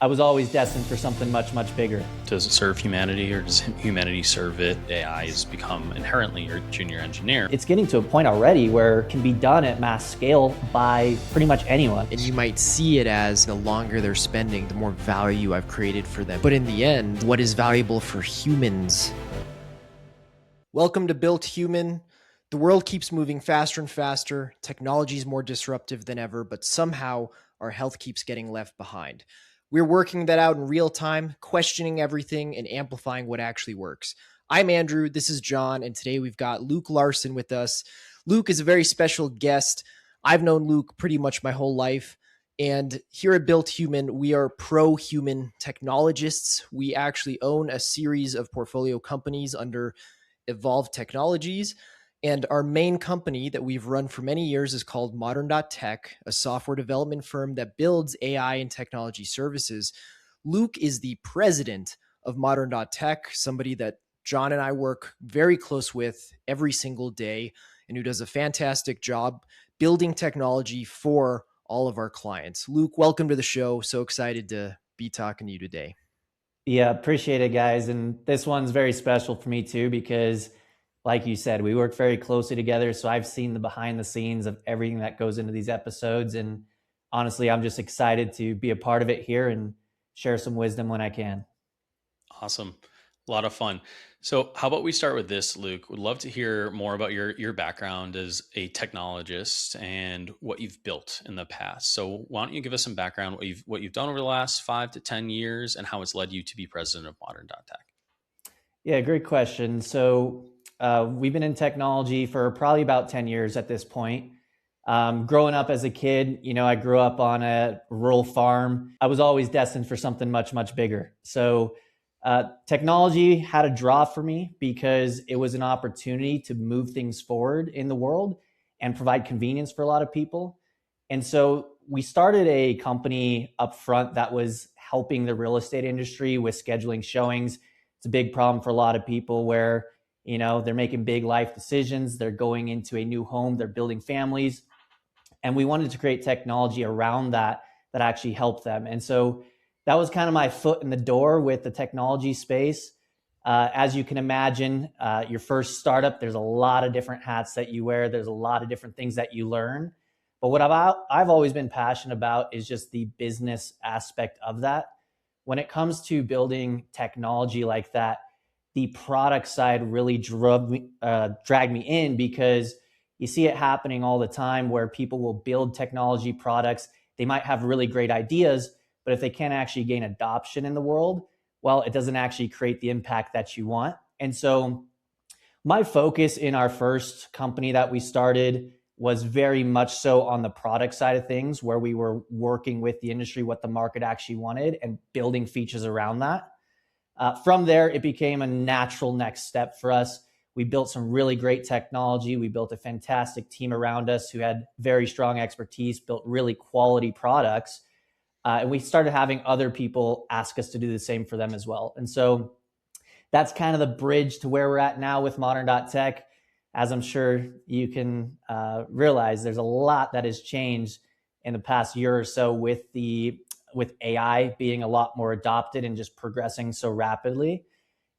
I was always destined for something much, much bigger. Does it serve humanity or does humanity serve it? AI has become inherently your junior engineer. It's getting to a point already where it can be done at mass scale by pretty much anyone. And you might see it as the longer they're spending, the more value I've created for them. But in the end, what is valuable for humans? Welcome to Built Human. The world keeps moving faster and faster. Technology is more disruptive than ever, but somehow our health keeps getting left behind. We're working that out in real time, questioning everything and amplifying what actually works. I'm Andrew, this is Jon, and today we've got Luke Larson with us. Luke is a very special guest. I've known Luke pretty much my whole life, and here at Built Human, we are pro-human technologists. We actually own a series of portfolio companies under Evolved Technologies, and our main company that we've run for many years is called Modern.tech, a software development firm that builds AI and technology services. Luke is the president of Modern.tech, somebody that Jon and I work very close with every single day and who does a fantastic job building technology for all of our clients. Luke, welcome to the show. So excited to be talking to you today. Yeah, appreciate it, guys. And this one's very special for me too, because like you said, we work very closely together. So I've seen the behind the scenes of everything that goes into these episodes. And honestly, I'm just excited to be a part of it here and share some wisdom when I can. Awesome. A lot of fun. So how about we start with this, Luke? Would love to hear more about your background as a technologist and what you've built in the past. So why don't you give us some background, what you've done over the last 5 to 10 years and how it's led you to be president of Modern.tech? Yeah, great question. So we've been in technology for probably about 10 years at this point. Growing up as a kid, I grew up on a rural farm. I was always destined for something much, much bigger. So technology had a draw for me because it was an opportunity to move things forward in the world and provide convenience for a lot of people. And so we started a company up front that was helping the real estate industry with scheduling showings. It's a big problem for a lot of people where, they're making big life decisions. They're going into a new home. They're building families. And we wanted to create technology around that actually helped them. And so that was kind of my foot in the door with the technology space. As you can imagine, your first startup, there's a lot of different hats that you wear. There's a lot of different things that you learn. But what I've always been passionate about is just the business aspect of that. When it comes to building technology like that, the product side really dragged me in because you see it happening all the time where people will build technology products. They might have really great ideas, but if they can't actually gain adoption in the world, well, it doesn't actually create the impact that you want. And so my focus in our first company that we started was very much so on the product side of things, where we were working with the industry, what the market actually wanted, and building features around that. From there, it became a natural next step for us. We built some really great technology. We built a fantastic team around us who had very strong expertise, built really quality products. And we started having other people ask us to do the same for them as well. And so that's kind of the bridge to where we're at now with Modern.tech. As I'm sure you can realize, there's a lot that has changed in the past year or so with AI being a lot more adopted and just progressing so rapidly.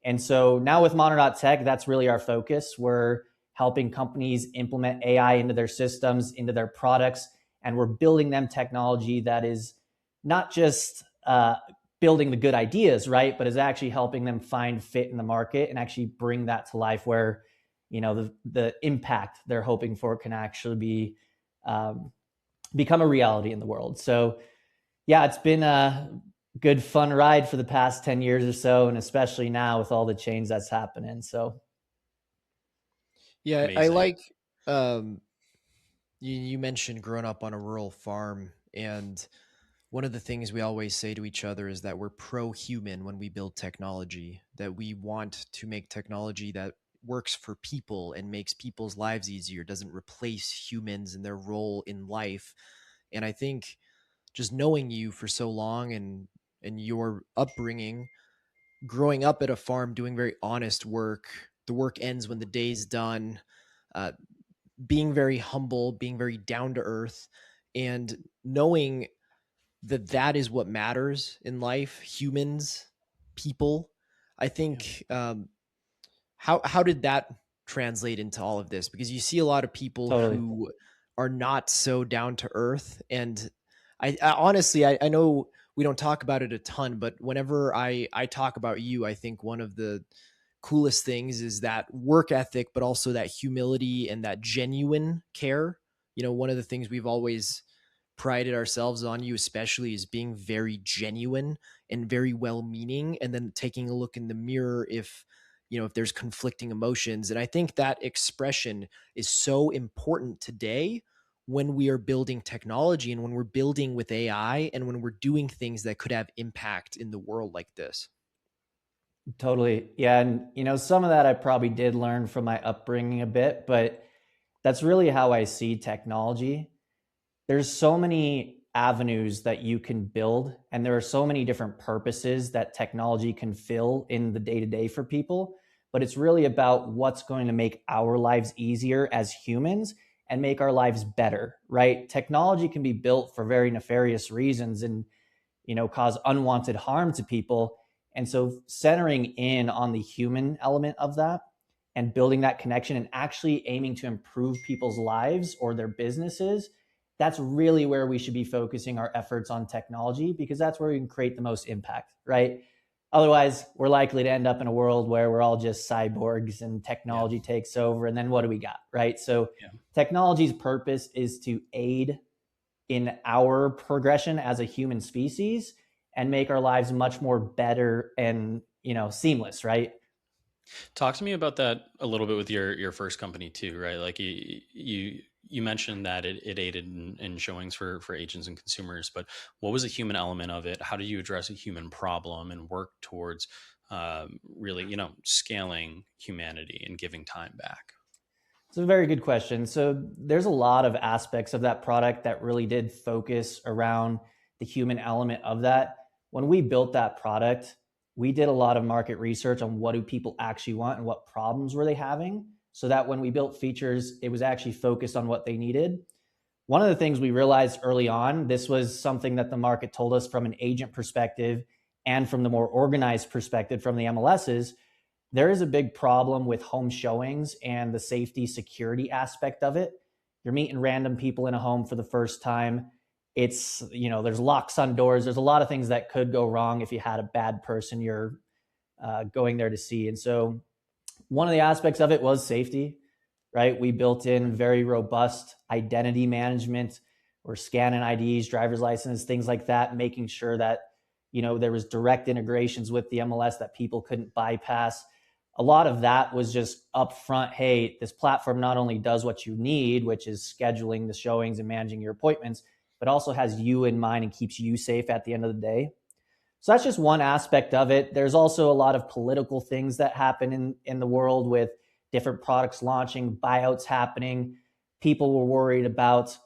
And so now with Modern.tech, that's really our focus. We're helping companies implement AI into their systems, into their products, and we're building them technology that is not just building the good ideas, right, but is actually helping them find fit in the market and actually bring that to life where, the impact they're hoping for can actually be become a reality in the world. So yeah, it's been a good fun ride for the past 10 years or so, and especially now with all the change that's happening. So Yeah, I Amazing. like you mentioned growing up on a rural farm, and one of the things we always say to each other is that we're pro-human when we build technology, that we want to make technology that works for people and makes people's lives easier, doesn't replace humans and their role in life. And I think just knowing you for so long and your upbringing, growing up at a farm, doing very honest work, the work ends when the day's done, uh, being very humble, being very down to earth, and knowing that is what matters in life, humans, people. I Yeah. think how did that translate into all of this? Because you see a lot of people Totally. who are not so down to earth, and I honestly I know we don't talk about it a ton, but whenever I talk about you, I think one of the coolest things is that work ethic, but also that humility and that genuine care. You know, one of the things we've always prided ourselves on you, especially, is being very genuine and very well meaning, and then taking a look in the mirror if, if there's conflicting emotions. And I think that expression is so important today when we are building technology and when we're building with AI and when we're doing things that could have impact in the world like this. Totally. Yeah. And, some of that I probably did learn from my upbringing a bit, but that's really how I see technology. There's so many avenues that you can build, and there are so many different purposes that technology can fill in the day to day for people. But it's really about what's going to make our lives easier as humans and make our lives better, right? Technology can be built for very nefarious reasons and cause unwanted harm to people. And so centering in on the human element of that and building that connection and actually aiming to improve people's lives or their businesses, that's really where we should be focusing our efforts on technology, because that's where we can create the most impact, right? Otherwise, we're likely to end up in a world where we're all just cyborgs and Yeah. technology takes over. And then what do we got, right? So Yeah. technology's purpose is to aid in our progression as a human species and make our lives much more better and seamless, right? Talk to me about that a little bit with your first company too, right? Like you mentioned that it aided in showings for agents and consumers, but what was the human element of it? How do you address a human problem and work towards really, scaling humanity and giving time back? It's a very good question. So there's a lot of aspects of that product that really did focus around the human element of that. When we built that product, we did a lot of market research on what do people actually want and what problems were they having, so that when we built features, it was actually focused on what they needed. One of the things we realized early on, this was something that the market told us from an agent perspective and from the more organized perspective from the MLSs, there is a big problem with home showings and the safety security aspect of it. You're meeting random people in a home for the first time. It's, there's locks on doors. There's a lot of things that could go wrong if you had a bad person you're going there to see. And so one of the aspects of it was safety, right? We built in very robust identity management. We're scanning IDs, driver's license, things like that, making sure that, there was direct integrations with the MLS that people couldn't bypass. A lot of that was just upfront. Hey, this platform not only does what you need, which is scheduling the showings and managing your appointments, but also has you in mind and keeps you safe at the end of the day. So that's just one aspect of it. There's also a lot of political things that happen in the world with different products launching, buyouts happening. People were worried about,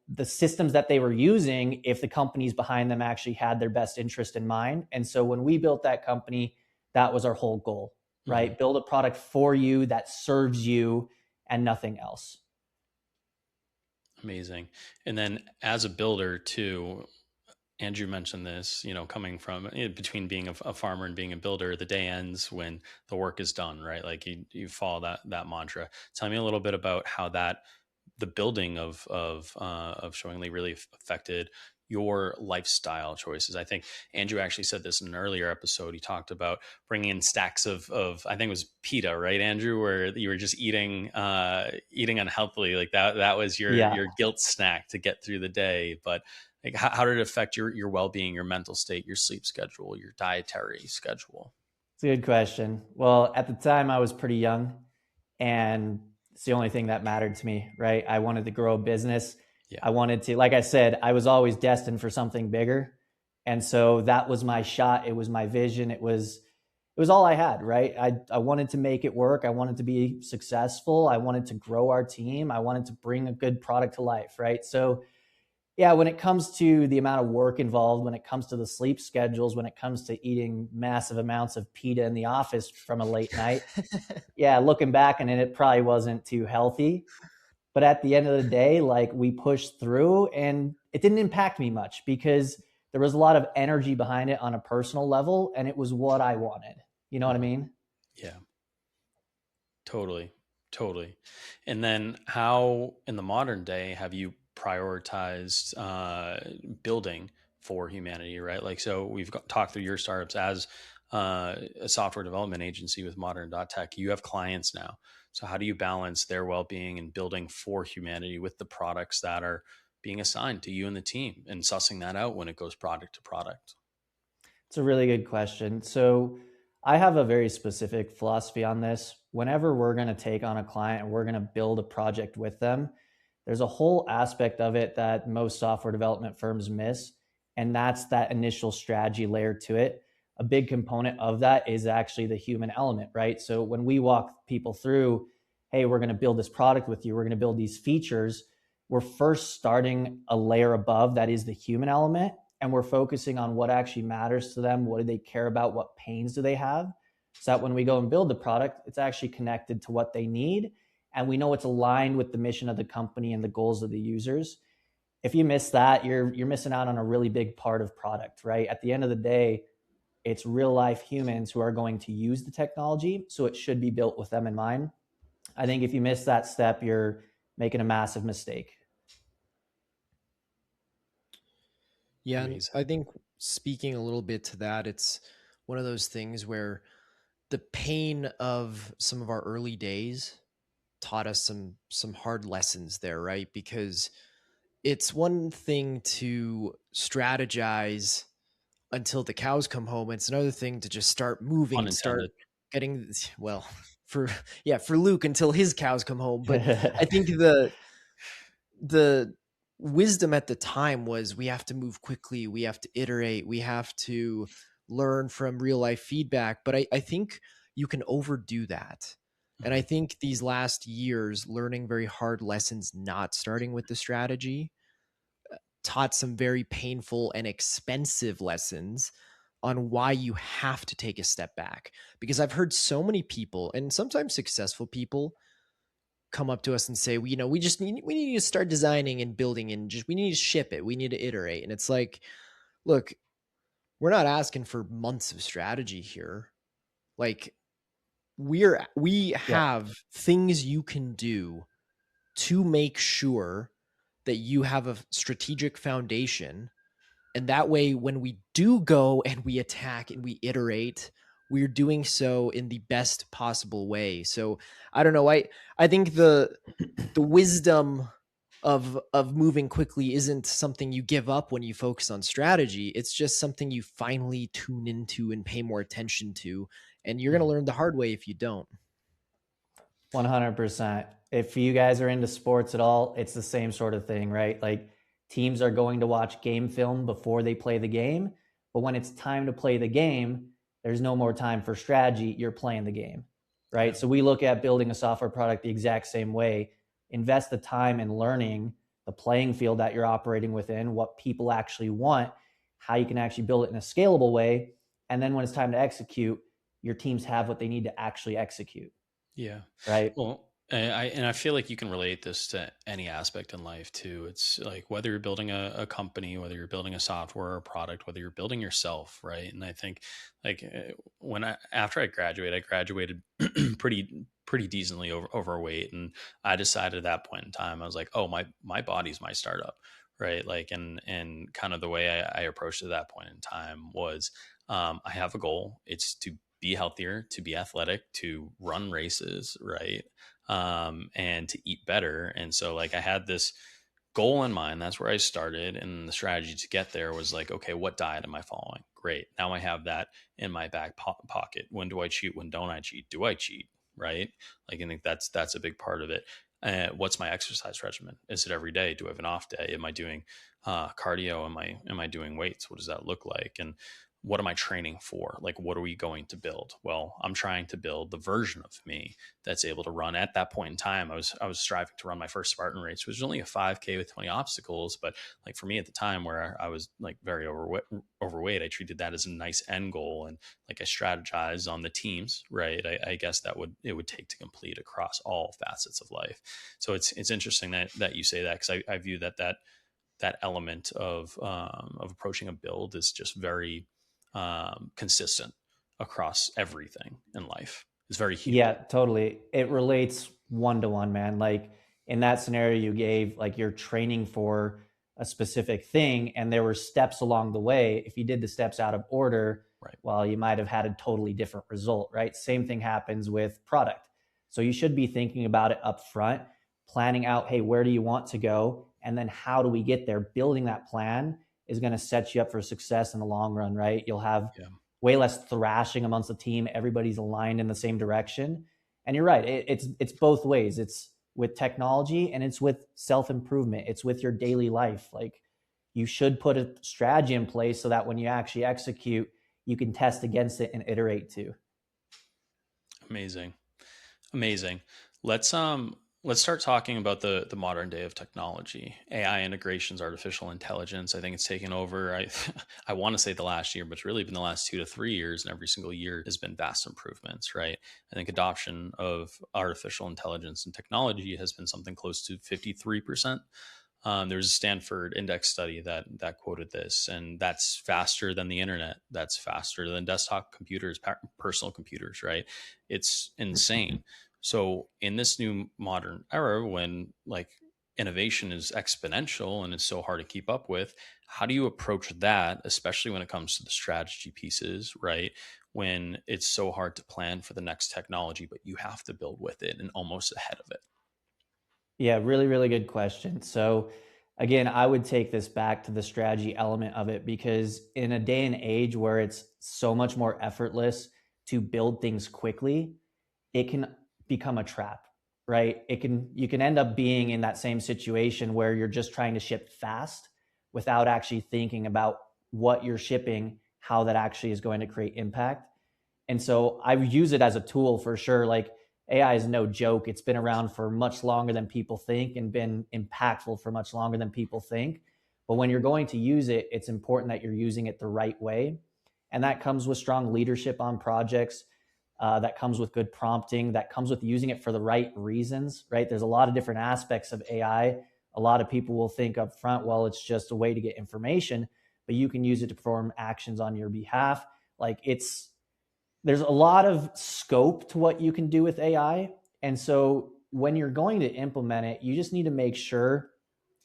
the systems that they were using, if the companies behind them actually had their best interest in mind. And so when we built that company, that was our whole goal, Hmm. right? Build a product for you that serves you and nothing else. Amazing. And then as a builder too, Andrew mentioned this, coming from between being a farmer and being a builder, the day ends when the work is done, right? Like you follow that mantra. Tell me a little bit about how the building of Showingly really affected your lifestyle choices. I think Andrew actually said this in an earlier episode. He talked about bringing in stacks of I think it was pita, right, Andrew, where you were just eating unhealthily. Like that was Yeah. your guilt snack to get through the day. But like, how did it affect your well-being, your mental state, your sleep schedule, your dietary schedule? It's a good question. Well, at the time I was pretty young, and it's the only thing that mattered to me, right? I wanted to grow a business. Yeah. I wanted to, like I said, I was always destined for something bigger. And so that was my shot. It was my vision. It was all I had, right? I wanted to make it work. I wanted to be successful. I wanted to grow our team. I wanted to bring a good product to life, right? So yeah, when it comes to the amount of work involved, when it comes to the sleep schedules, when it comes to eating massive amounts of pita in the office from a late night, yeah, looking back on it, it probably wasn't too healthy. But at the end of the day, like we pushed through and it didn't impact me much because there was a lot of energy behind it on a personal level and it was what I wanted. You know what I mean? Yeah, totally. Totally. And then how in the modern day have you prioritized building for humanity, right? Like, so we've talked through your startups as a software development agency with Modern.tech. You have clients now. So how do you balance their well-being and building for humanity with the products that are being assigned to you and the team and sussing that out when it goes product to product? It's a really good question. So I have a very specific philosophy on this. Whenever we're going to take on a client and we're going to build a project with them, there's a whole aspect of it that most software development firms miss, and that's that initial strategy layer to it. A big component of that is actually the human element, right? So when we walk people through, hey, we're going to build this product with you, we're going to build these features, we're first starting a layer above that is the human element, and we're focusing on what actually matters to them. What do they care about? What pains do they have? So that when we go and build the product, it's actually connected to what they need. And we know it's aligned with the mission of the company and the goals of the users. If you miss that, you're missing out on a really big part of product, right? At the end of the day, it's real life humans who are going to use the technology. So it should be built with them in mind. I think if you miss that step, you're making a massive mistake. Yeah, and Amazing. I think speaking a little bit to that, it's one of those things where the pain of some of our early days taught us some hard lessons there, right? Because it's one thing to strategize until the cows come home. It's another thing to just start moving and start Unintended. getting well for yeah, for Luke until his cows come home. But I think the wisdom at the time was we have to move quickly, we have to iterate, we have to learn from real life feedback. But I think you can overdo that. And I Mhm. think these last years, learning very hard lessons, not starting with the strategy, taught some very painful and expensive lessons on why you have to take a step back. Because I've heard so many people, and sometimes successful people, come up to us and say, we need to start designing and building and just we need to ship it. We need to iterate. And it's like, look, we're not asking for months of strategy here. Like we Yeah. have things you can do to make sure that you have a strategic foundation. And that way, when we do go and we attack and we iterate, we're doing so in the best possible way. So I don't know. I think the wisdom of moving quickly isn't something you give up when you focus on strategy. It's just something you finally tune into and pay more attention to. And you're going to Mhm. learn the hard way if you don't. 100%. If you guys are into sports at all, it's the same sort of thing, right? Like teams are going to watch game film before they play the game. But when it's time to play the game, there's no more time for strategy. You're playing the game, Yeah. right? So we look at building a software product the exact same way. Invest the time in learning the playing field that you're operating within, what people actually want, how you can actually build it in a scalable way. And then when it's time to execute, your teams have what they need to actually execute, Yeah. right? Well, and I feel like you can relate this to any aspect in life too. It's like whether you're building a company, whether you're building a software or a product, whether you're building yourself, right? And I think like when after I graduated pretty decently overweight, and I decided at that point in time, I was like, oh, my body's my startup, right? Like, and kind of the way I approached it at that point in time was, I have a goal. It's to be healthier, to be athletic, to run races, right? And to eat better. And so, like, I had this goal in mind. That's where I started. And the strategy to get there was like, okay, what diet am I following? Great. Now I have that in my back pocket. When do I cheat? When don't I cheat? Do I cheat? Right? Like, I think that's a big part of it. What's my exercise regimen? Is it every day? Do I have an off day? Am I doing cardio? Am I doing weights? What does that look like? And what am I training for? Like, what are we going to build? Well, I'm trying to build the version of me that's able to run. At that point in time, I was striving to run my first Spartan race, which was only a 5K with 20 obstacles. But like for me at the time, where I was like very overweight, I treated that as a nice end goal, and like I strategized on the teams, right? I guess it would take to complete across all facets of life. So it's interesting that you say that, because I view that element of approaching a build is just very consistent across everything in life. It's very human. Yeah, totally. It relates one to one, man. Like in that scenario you gave, like you're training for a specific thing and there were steps along the way. If you did the steps out of order, Right. well, you might have had a totally different result, right? Same thing happens with product. So you should be thinking about it up front, planning out, hey, where do you want to go? And then how do we get there? Building that plan is going to set you up for success in the long run, right? You'll have Yeah. way less thrashing amongst the team. Everybody's aligned in the same direction. And you're right. It's both ways. It's with technology and it's with self-improvement. It's with your daily life. Like you should put a strategy in place so that when you actually execute, you can test against it and iterate too. Amazing. Amazing. Let's start talking about the modern day of technology. AI integrations, artificial intelligence. I think it's taken over. I want to say the last year, but it's really been the last 2 to 3 years, and every single year has been vast improvements, right? I think adoption of artificial intelligence and technology has been something close to 53%. There's a Stanford index study that quoted this, and that's faster than the internet. That's faster than desktop computers, personal computers, right? It's insane. So in this new modern era, when like innovation is exponential and it's so hard to keep up with, how do you approach that, especially when it comes to the strategy pieces, right? When it's so hard to plan for the next technology, but you have to build with it and almost ahead of it. Yeah, really, really good question. So, again, I would take this back to the strategy element of it because in a day and age where it's so much more effortless to build things quickly, it can become a trap, right? You can end up being in that same situation where you're just trying to ship fast without actually thinking about what you're shipping, how that actually is going to create impact. And so I use it as a tool for sure. Like AI is no joke. It's been around for much longer than people think and been impactful for much longer than people think. But when you're going to use it, it's important that you're using it the right way. And that comes with strong leadership on projects. That comes with good prompting. That comes with using it for the right reasons, right? There's a lot of different aspects of AI. A lot of people will think up front, well, it's just a way to get information, but you can use it to perform actions on your behalf. Like there's a lot of scope to what you can do with AI. And so when you're going to implement it, you just need to make sure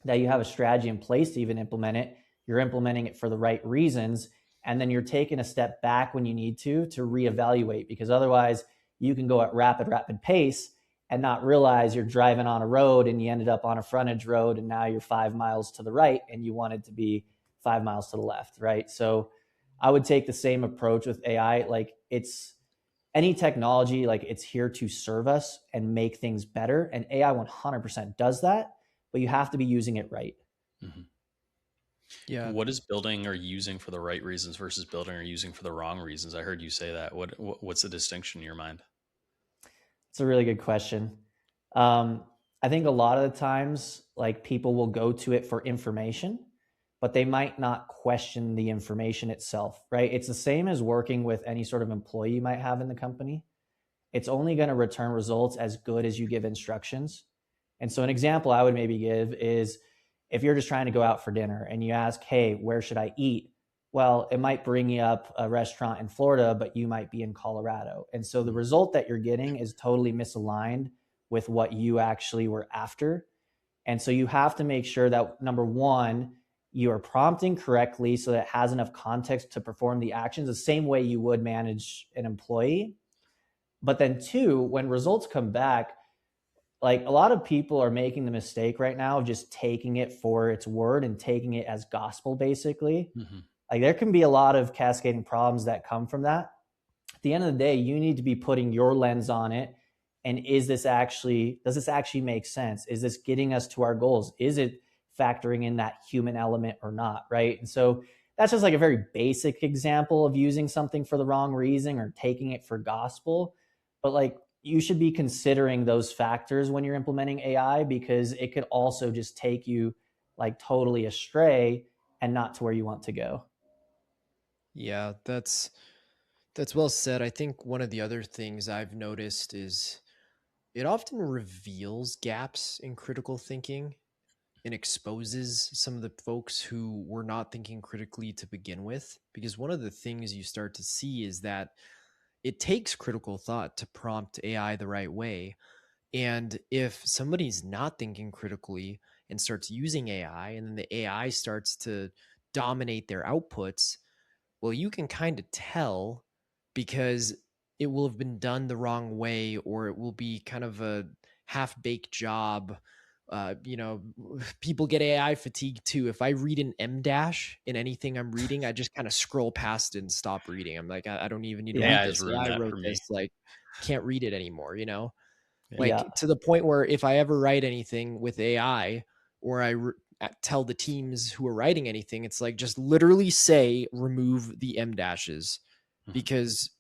that you have a strategy in place to even implement it. You're implementing it for the right reasons. And then you're taking a step back when you need to reevaluate, because otherwise you can go at rapid pace and not realize you're driving on a road and you ended up on a frontage road and now you're 5 miles to the right and you wanted to be 5 miles to the left, right? So I would take the same approach with AI. Like it's any technology, like it's here to serve us and make things better. And AI 100% does that, but you have to be using it right. Mhm. Yeah. What is building or using for the right reasons versus building or using for the wrong reasons? I heard you say that. What's the distinction in your mind? It's a really good question. Um, I think a lot of the times, like people will go to it for information, but they might not question the information itself, right? It's the same as working with any sort of employee you might have in the company. It's only going to return results as good as you give instructions. And so, an example I would maybe give is if you're just trying to go out for dinner and you ask, hey, where should I eat? Well, it might bring you up a restaurant in Florida, but you might be in Colorado. And so the result that you're getting is totally misaligned with what you actually were after. And so you have to make sure that number one, you are prompting correctly so that it has enough context to perform the actions the same way you would manage an employee. But then two, when results come back, like a lot of people are making the mistake right now of just taking it for its word and taking it as gospel, basically. Mhm. Like there can be a lot of cascading problems that come from that. At the end of the day, you need to be putting your lens on it. And does this actually make sense? Is this getting us to our goals? Is it factoring in that human element or not? Right. And so that's just like a very basic example of using something for the wrong reason or taking it for gospel. But like, you should be considering those factors when you're implementing AI, because it could also just take you like totally astray and not to where you want to go. Yeah, that's well said. I think one of the other things I've noticed is it often reveals gaps in critical thinking and exposes some of the folks who were not thinking critically to begin with. Because one of the things you start to see is that it takes critical thought to prompt AI the right way. And if somebody's not thinking critically and starts using AI, and then the AI starts to dominate their outputs, well, you can kind of tell because it will have been done the wrong way, or it will be kind of a half baked job. You know, people get AI fatigue too. If I read an M dash in anything I'm reading, I just kind of scroll past it and stop reading. I'm like, I don't even need to Yeah. read AI has this. ruined AI that wrote for me. this. Like, can't read it anymore, you know? Yeah. Yeah. Like, to the point where if I ever write anything with AI, or tell the teams who are writing anything, it's like, just literally say remove the M dashes, Mhm. because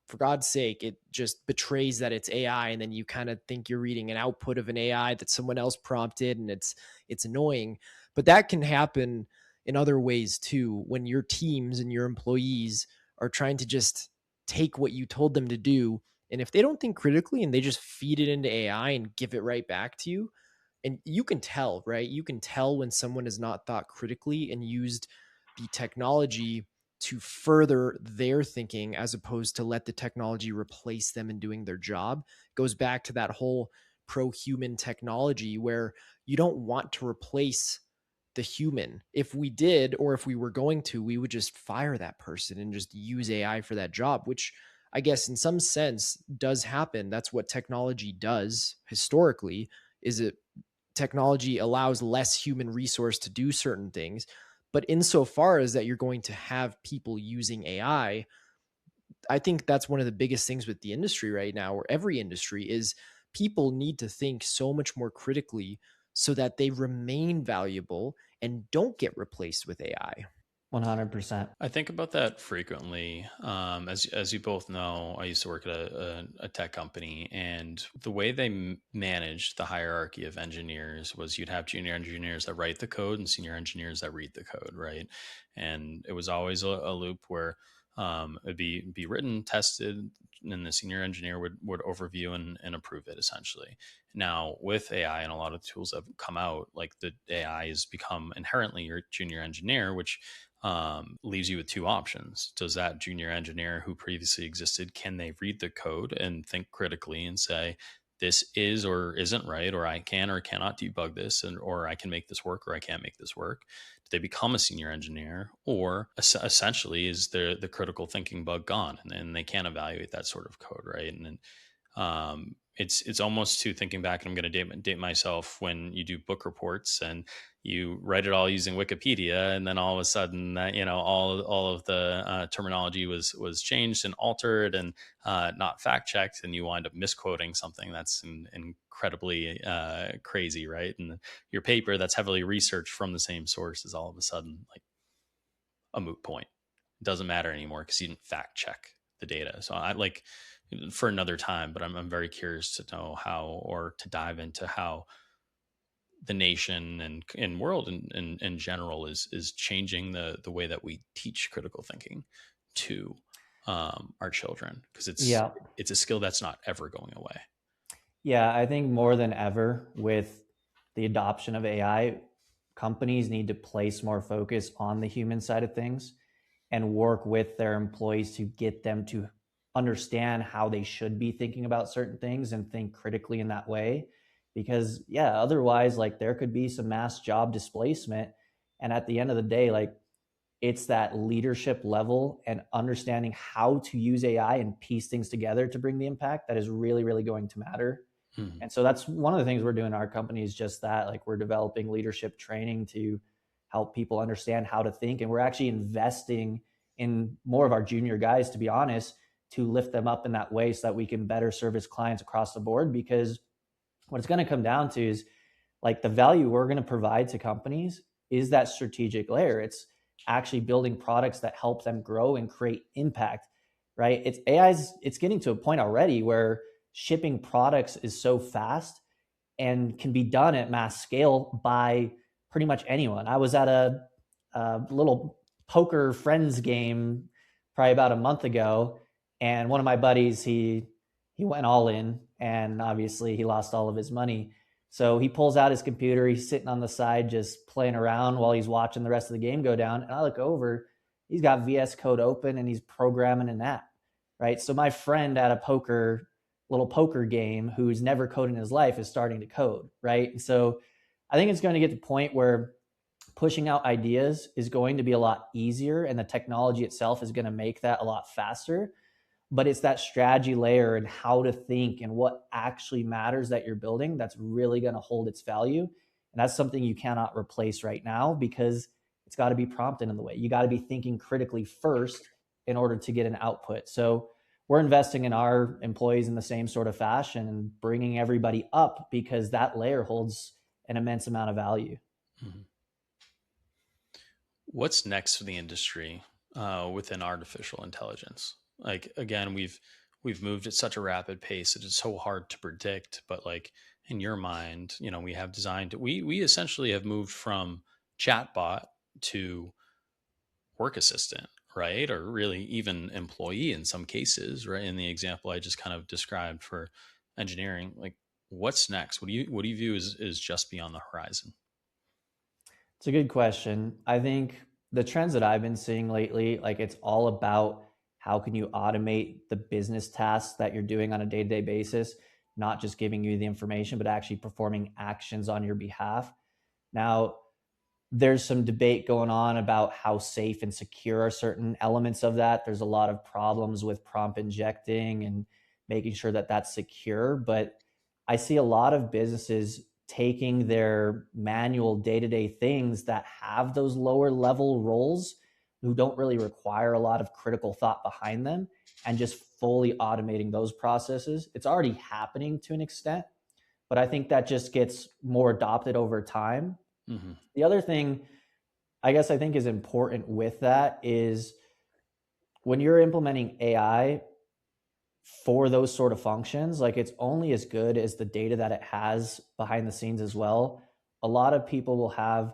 for God's sake, it just betrays that it's AI, and then you kind of think you're reading an output of an AI that someone else prompted, and it's annoying. But that can happen in other ways too, when your teams and your employees are trying to just take what you told them to do, and if they don't think critically and they just feed it into AI and give it right back to you, and you can tell, right? You can tell when someone has not thought critically and used the technology to further their thinking as opposed to let the technology replace them in doing their job. It goes back to that whole pro-human technology where you don't want to replace the human. If we did, or if we were going to, we would just fire that person and just use AI for that job, which I guess in some sense does happen. That's what technology does historically, is it technology allows less human resource to do certain things. But insofar as that you're going to have people using I think that's one of the biggest things with the industry right now, or every industry, is people need to think so much more critically so that they remain valuable and don't get replaced with AI. 100%. I think about that frequently. As you both know, I used to work at a tech company, and the way they managed the hierarchy of engineers was you'd have junior engineers that write the code and senior engineers that read the code, right? And it was always a loop where it'd be written, tested, and the senior engineer would overview and approve it essentially. Now with AI and a lot of the tools that have come out, like the AI has become inherently your junior engineer, which leaves you with two options. Does that junior engineer who previously existed, can they read the code and think critically and say, this is or isn't right, or I can or cannot debug this, and or I can make this work or I can't make this work? Do they become a senior engineer, or essentially is the critical thinking bug gone, and they can't evaluate that sort of code, right? And then it's almost, to thinking back, and I'm going to date myself, when you do book reports and you write it all using Wikipedia, and then all of a sudden, all of the terminology was changed and altered and not fact checked, and you wind up misquoting something that's incredibly crazy, right? And your paper that's heavily researched from the same source is all of a sudden like a moot point. It doesn't matter anymore because you didn't fact check the data. So I like, for another time, but I'm very curious to know how, or to dive into how the nation and world in general is changing the way that we teach critical thinking to our children, because Yeah. it's a skill that's not ever going away. Yeah, I think more than ever with the adoption of AI, companies need to place more focus on the human side of things and work with their employees to get them to understand how they should be thinking about certain things and think critically in that way. Because, yeah, otherwise, like, there could be some mass job displacement. And at the end of the day, like, it's that leadership level and understanding how to use AI and piece things together to bring the impact that is really, really going to matter. Mhm. And so that's one of the things we're doing in our company, is just that, like, we're developing leadership training to help people understand how to think. And we're actually investing in more of our junior guys, to be honest, to lift them up in that way so that we can better service clients across the board. Because what it's going to come down to is, like, the value we're going to provide to companies is that strategic layer. It's actually building products that help them grow and create impact, right? It's getting to a point already where shipping products is so fast and can be done at mass scale by pretty much anyone. I was at a little poker friends game probably about a month ago, and one of my buddies, he went all in, and obviously he lost all of his money. So he pulls out his computer, he's sitting on the side just playing around while he's watching the rest of the game go down. And I look over, he's got VS Code open and he's programming an app, right? So my friend at a little poker game who's never coded in his life is starting to code, right? And so I think it's going to get to the point where pushing out ideas is going to be a lot easier, and the technology itself is going to make that a lot faster. But it's that strategy layer and how to think and what actually matters that you're building that's really going to hold its value. And that's something you cannot replace right now, because it's got to be prompted in the way. You got to be thinking critically first in order to get an output. So we're investing in our employees in the same sort of fashion and bringing everybody up, because that layer holds an immense amount of value. Mhm. What's next for the industry within artificial intelligence? Like, again, we've moved at such a rapid pace that it's so hard to predict. But like, in your mind, we have designed, we essentially have moved from chatbot to work assistant, right? Or really even employee in some cases, right? In the example I just kind of described for engineering, like, what's next? What do you view as just beyond the horizon? It's a good question. I think the trends that I've been seeing lately, like, it's all about how can you automate the business tasks that you're doing on a day-to-day basis, not just giving you the information, but actually performing actions on your behalf. Now, there's some debate going on about how safe and secure are certain elements of that. There's a lot of problems with prompt injecting and making sure that that's secure. But I see a lot of businesses taking their manual day-to-day things that have those lower level roles who don't really require a lot of critical thought behind them, and just fully automating those processes. It's already happening to an extent, but I think that just gets more adopted over time. Hmm. The other thing I guess I think is important with that is when you're implementing AI for those sort of functions, like, it's only as good as the data that it has behind the scenes as well. A lot of people will have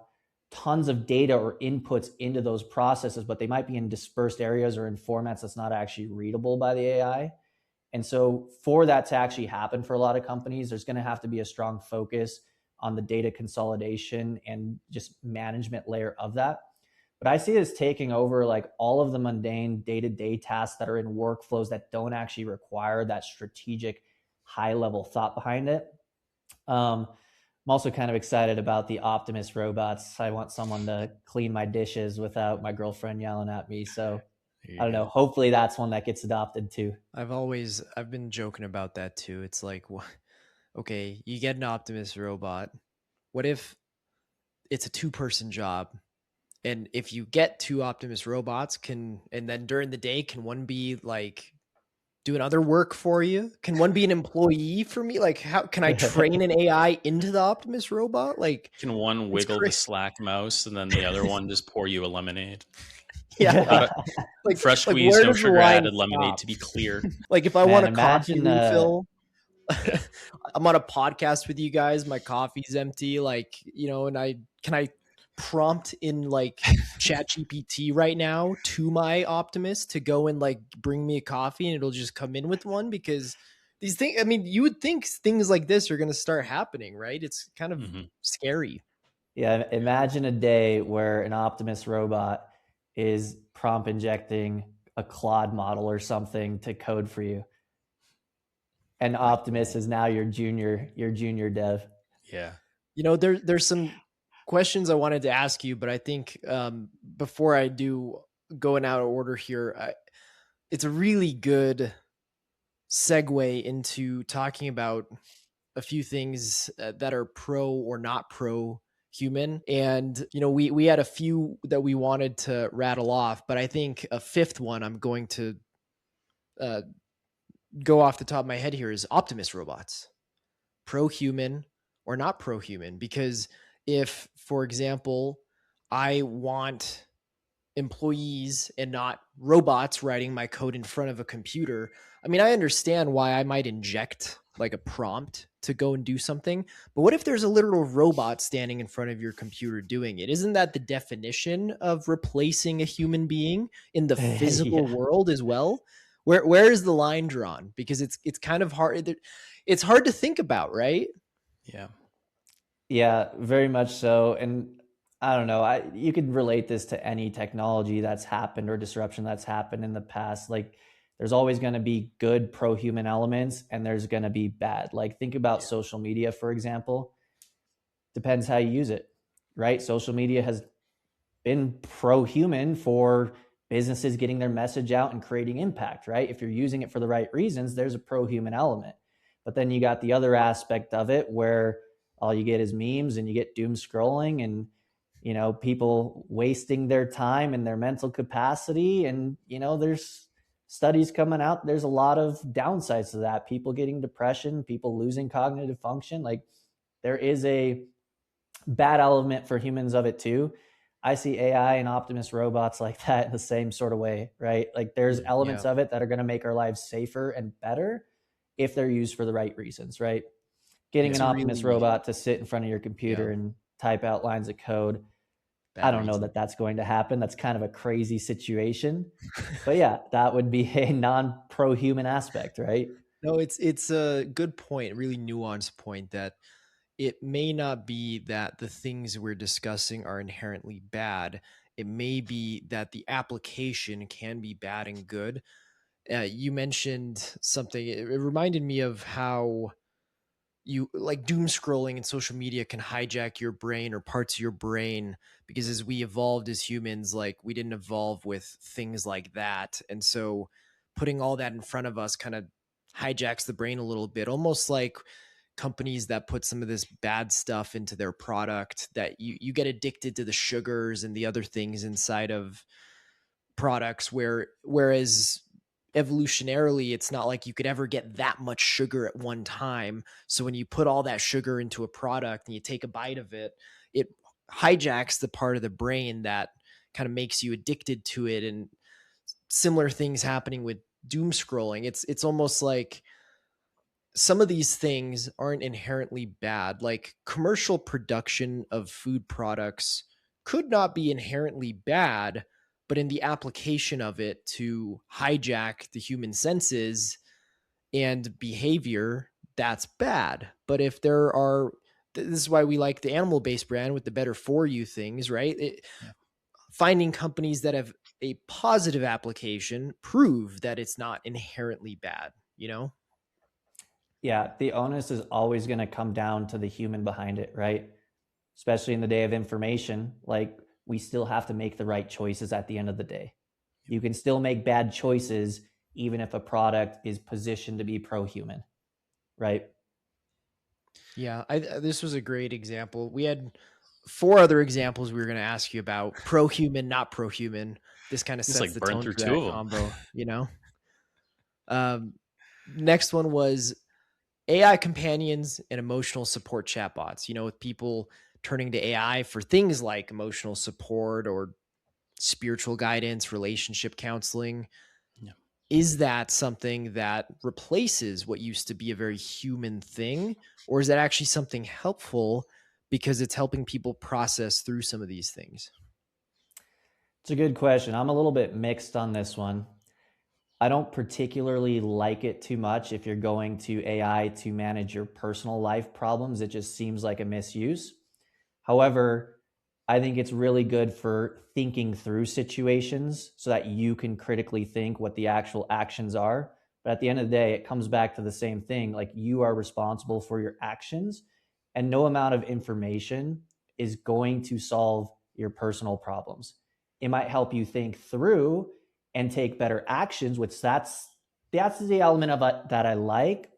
tons of data or inputs into those processes, but they might be in dispersed areas or in formats that's not actually readable by the AI. And so for that to actually happen for a lot of companies, there's going to have to be a strong focus on the data consolidation and just management layer of that. But I see it as taking over like all of the mundane day-to-day tasks that are in workflows that don't actually require that strategic high-level thought behind it. I'm also kind of excited about the Optimus robots. I want someone to clean my dishes without my girlfriend yelling at me. So There I you don't know. go. Hopefully that's one that gets adopted too. I've been joking about that too. It's like, okay, you get an Optimus robot. What if it's a two-person job? And if you get two Optimus robots, and then during the day, can one be like doing other work for you? Can one be an employee for me? Like, how can I train an AI into the Optimus robot? Like, Can one it's wiggle the crazy. Slack mouse and then the other one just pour you a lemonade? Yeah. Got it. Fresh Like squeeze, where no does the sugar line added lemonade stop? to be clear. Like if I want Man, a coffee imagine refill, Yeah. I'm on a podcast with you guys, my coffee's empty, like, and I prompt in like chat GPT right now to my Optimus to go and like bring me a coffee, and it'll just come in with one. Because these things, I mean, you would think things like this are going to start happening, right? It's kind of Hmm. scary. Yeah, imagine a day where an Optimus robot is prompt injecting a Claude model or something to code for you. And Optimus is now your junior dev. Yeah. There's some questions I wanted to ask you, but I think before I do, going out of order here, it's a really good segue into talking about a few things that are pro or not pro human. And we had a few that we wanted to rattle off, but I think a fifth one I'm going to uh, go off the top of my head here is Optimus robots, pro human or not pro human. Because if, for example, I want employees and not robots writing my code in front of a computer. I mean, I understand why I might inject like a prompt to go and do something, but what if there's a literal robot standing in front of your computer doing it? Isn't that the definition of replacing a human being in the physical Yeah. world as well? Where is the line drawn? Because it's kind of hard. It's hard to think about, right? Yeah. Yeah, very much so. And I don't know, you could relate this to any technology that's happened or disruption that's happened in the past. Like there's always going to be good pro-human elements and there's going to be bad. Like think about Yeah. social media, for example. Depends how you use it, right? Social media has been pro-human for businesses getting their message out and creating impact, right? If you're using it for the right reasons, there's a pro-human element. But then you got the other aspect of it where all you get is memes and you get doom scrolling and people wasting their time and their mental capacity. And there's studies coming out, there's a lot of downsides to that. People getting depression, people losing cognitive function. Like there is a bad element for humans of it too. I see AI and Optimus robots like that in the same sort of way, right? Like there's Yeah. elements of it that are going to make our lives safer and better if they're used for the right reasons, right? Getting It's an a Optimus really robot to sit in front of your computer yeah, and type out lines of code, I bad don't know reason. that that's going to happen. That's kind of a crazy situation. But yeah, that would be a non-pro human aspect, right? No, it's a good point, really nuanced point that it may not be that the things we're discussing are inherently bad. It may be that the application can be bad and good. You mentioned something, it reminded me of how you like doom scrolling and social media can hijack your brain or parts of your brain, because as we evolved as humans, like we didn't evolve with things like that. And so putting all that in front of us kind of hijacks the brain a little bit, almost like companies that put some of this bad stuff into their product, that you get addicted to the sugars and the other things inside of products, whereas evolutionarily it's not like you could ever get that much sugar at one time. So when you put all that sugar into a product and you take a bite of it, it hijacks the part of the brain that kind of makes you addicted to it. And similar things happening with doom scrolling. It's almost like some of these things aren't inherently bad. Like commercial production of food products could not be inherently bad, but in the application of it to hijack the human senses and behavior, that's bad. But if there are, this is why we like the animal based brand with the better for you things, right? Yeah. Finding companies that have a positive application prove that it's not inherently bad, you know? Yeah, the onus is always going to come down to the human behind it, right? Especially in the day of information, like we still have to make the right choices at the end of the day. You can still make bad choices even if a product is positioned to be pro-human, right? Yeah, this was a great example. We had four other examples we were going to ask you about: pro-human, not pro-human. This kind of Just sets like the burn tone through for two that of them. combo, you know. Um, Next one was AI companions and emotional support chatbots. You know, with people turning to AI for things like emotional support or spiritual guidance, relationship counseling. Yeah. Is that something that replaces what used to be a very human thing, or is that actually something helpful because it's helping people process through some of these things? It's a good question. I'm a little bit mixed on this one. I don't particularly like it too much if you're going to AI to manage your personal life problems. It just seems like a misuse. However, I think it's really good for thinking through situations so that you can critically think what the actual actions are. But at the end of the day, it comes back to the same thing. Like you are responsible for your actions, and no amount of information is going to solve your personal problems. It might help you think through and take better actions, which that's the element of it that I like,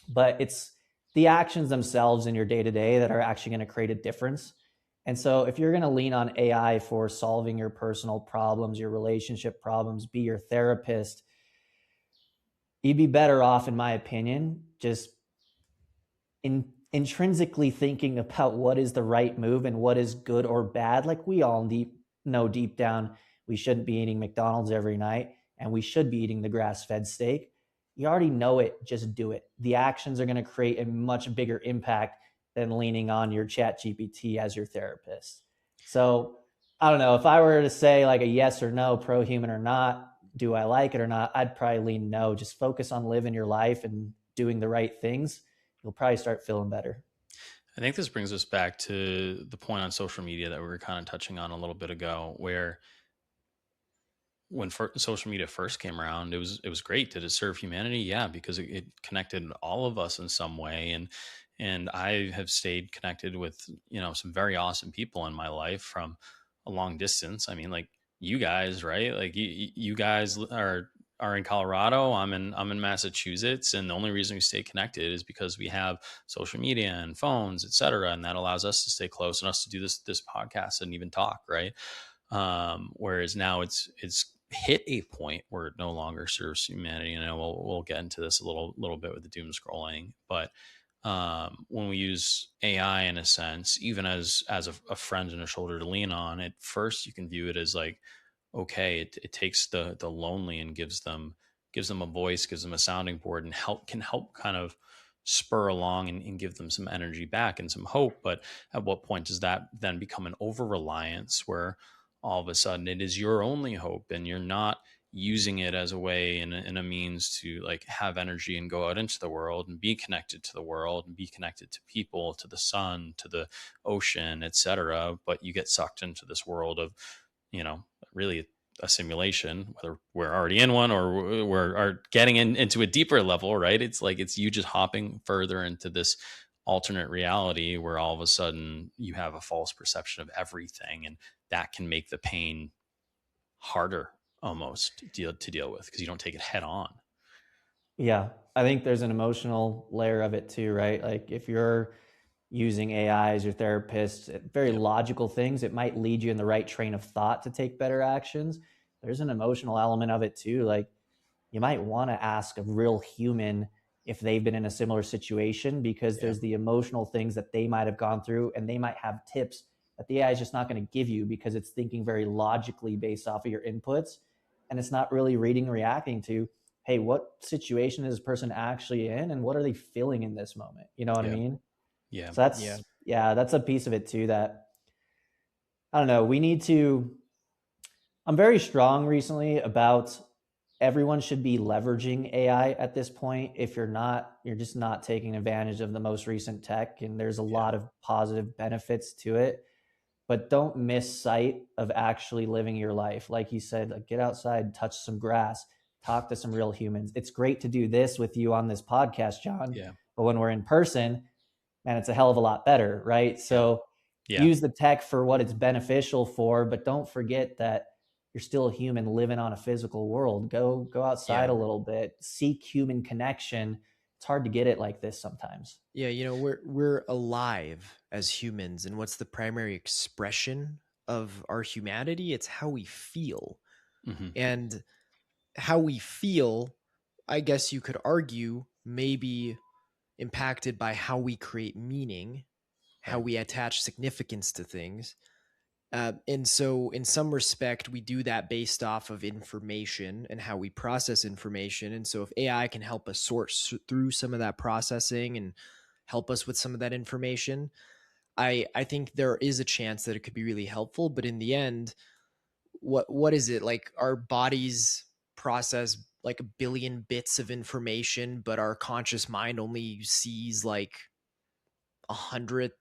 but it's the actions themselves in your day to day that are actually going to create a difference. And so, if you're going to lean on AI for solving your personal problems, your relationship problems, be your therapist, you'd be better off, in my opinion, just intrinsically thinking about what is the right move and what is good or bad. Like we all know deep down, we shouldn't be eating McDonald's every night, and we should be eating the grass-fed steak. You already know it, just do it. The actions are going to create a much bigger impact than leaning on your chat GPT as your therapist. So I don't know, if I were to say like a yes or no, pro-human or not, do I like it or not, I'd probably lean no. Just focus on living your life and doing the right things. You'll probably start feeling better. I think this brings us back to the point on social media that we were kind of touching on a little bit ago, where when social media first came around, it was great. Did it serve humanity? Yeah, because it connected all of us in some way, and I have stayed connected with some very awesome people in my life from a long distance. I mean, like you guys, right? Like you guys are in Colorado. I'm in Massachusetts, and the only reason we stay connected is because we have social media and phones, et cetera, and that allows us to stay close and us to do this podcast and even talk, right? Whereas now it's hit a point where it no longer serves humanity. And we'll get into this a little bit with the doom scrolling, but when we use AI in a sense, even as a friend and a shoulder to lean on, at first you can view it as like, okay, it takes the lonely and gives them a voice, gives them a sounding board, and can help kind of spur along and give them some energy back and some hope. But at what point does that then become an over reliance where all of a sudden it is your only hope and you're not using it as a way and a means to like have energy and go out into the world and be connected to the world and be connected to people, to the sun, to the ocean, etc., but you get sucked into this world of really a simulation, whether we're already in one or are getting into a deeper level, right? It's like it's you just hopping further into this alternate reality where all of a sudden you have a false perception of everything, and that can make the pain harder almost to deal with because you don't take it head on. Yeah, I think there's an emotional layer of it too, right? Like if you're using AI as your therapist, very Yep. logical things, it might lead you in the right train of thought to take better actions. There's an emotional element of it too. Like you might want to ask a real human if they've been in a similar situation, because Yeah. there's the emotional things that they might have gone through, and they might have tips that the AI is just not going to give you because it's thinking very logically based off of your inputs, and it's not really reading and reacting to, hey, what situation is this person actually in and what are they feeling in this moment? You know what I Yeah. mean? Yeah. So Yeah. that's a piece of it too that I don't know. We need to. I'm very strong recently about everyone should be leveraging AI at this point. If you're not, you're just not taking advantage of the most recent tech, and there's a Yeah. lot of positive benefits to it. But don't miss sight of actually living your life. Like you said, like get outside, touch some grass, talk to some real humans. It's great to do this with you on this podcast, John. Yeah. But when we're in person, man, it's a hell of a lot better, right? Yeah. So Yeah. use the tech for what it's beneficial for, but don't forget that you're still a human living on a physical world. Go outside Yeah. a little bit, seek human connection. It's hard to get it like this sometimes. Yeah, we're alive as humans, and what's the primary expression of our humanity? It's how we feel. Hmm. And how we feel, I guess you could argue, may be impacted by how we create meaning, how Right. we attach significance to things. And so, in some respect, we do that based off of information and how we process information. And so, if AI can help us sort through some of that processing and help us with some of that information, I think there is a chance that it could be really helpful. But in the end, what is it like? Our bodies process like 1 billion bits of information, but our conscious mind only sees like 100,